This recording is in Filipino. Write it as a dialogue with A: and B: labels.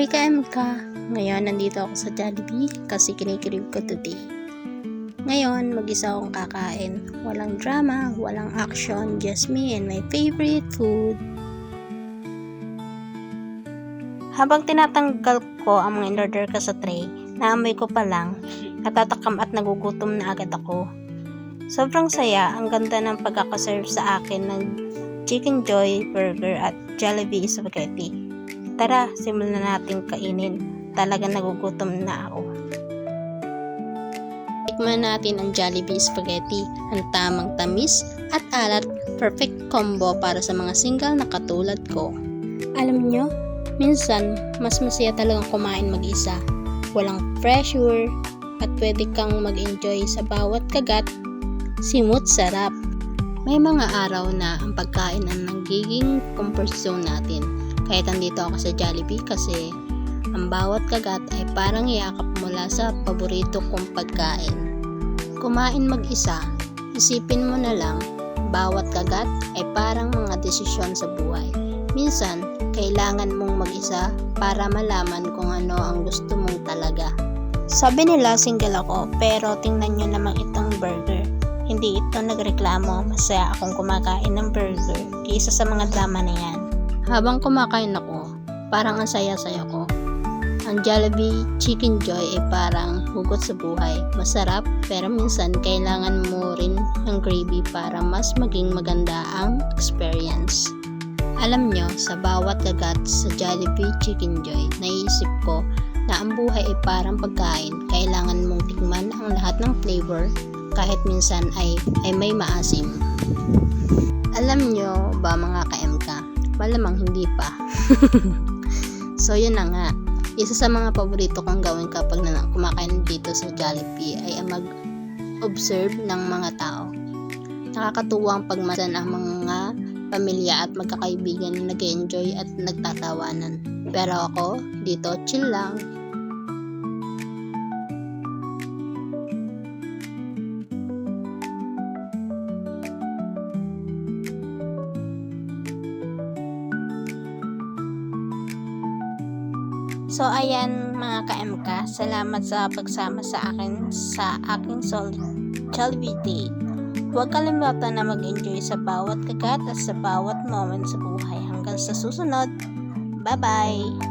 A: Hey ka-MK! Ngayon nandito ako sa Jollibee kasi kinikrib ko today. Ngayon mag-isa akong kakain. Walang drama, walang action, just me and my favorite food. Habang tinatanggal ko ang mga in-order ko sa tray, naamoy ko pa lang, natatakam at nagugutom na agad ako. Sobrang saya, ang ganda ng pagkakaserve sa akin ng Chicken Joy Burger at Jollibee Spaghetti. Tara, simulan na natin kainin. Talagang nagugutom na ako. Tikman natin ang Jollibee Spaghetti. Ang tamang tamis at alat. Perfect combo para sa mga single na katulad ko. Alam nyo, minsan, mas masaya talagang kumain mag-isa. Walang pressure at pwede kang mag-enjoy sa bawat kagat. Simut sarap. May mga araw na ang pagkain ang nagiging comfort zone natin. Kahit andito ako sa Jollibee kasi ang bawat kagat ay parang yakap mula sa paborito kong pagkain. Kumain mag-isa, isipin mo na lang, bawat kagat ay parang mga desisyon sa buhay. Minsan, kailangan mong mag-isa para malaman kung ano ang gusto mong talaga. Sabi nila single ako, pero tingnan nyo namang itong burger. Hindi ito nagreklamo, masaya akong kumakain ng burger kaysa sa mga drama na yan. Habang kumakain ako, parang ang saya-saya ko. Ang Jollibee Chicken Joy ay parang hugot sa buhay. Masarap, pero minsan kailangan mo rin ng gravy para mas maging maganda ang experience. Alam nyo, sa bawat kagat sa Jollibee Chicken Joy, naisip ko na ang buhay ay parang pagkain. Kailangan mong tikman ang lahat ng flavor, kahit minsan ay may maasim. Alam nyo ba mga ka-MK? Malamang hindi pa. So yun na nga, isa sa mga paborito kong gawin kapag kumakain dito sa Jollibee ay ang mag-observe ng mga tao. Nakakatuwang pagmasan ang mga pamilya at magkakaibigan na nag-enjoy at nagtatawanan. Pero ako, dito chill lang. So ayan mga ka-MK, salamat sa pagsama sa akin sa aking Jollibee date. Huwag kalimutan na mag-enjoy sa bawat kagat at sa bawat moment sa buhay. Hanggang sa susunod, bye bye!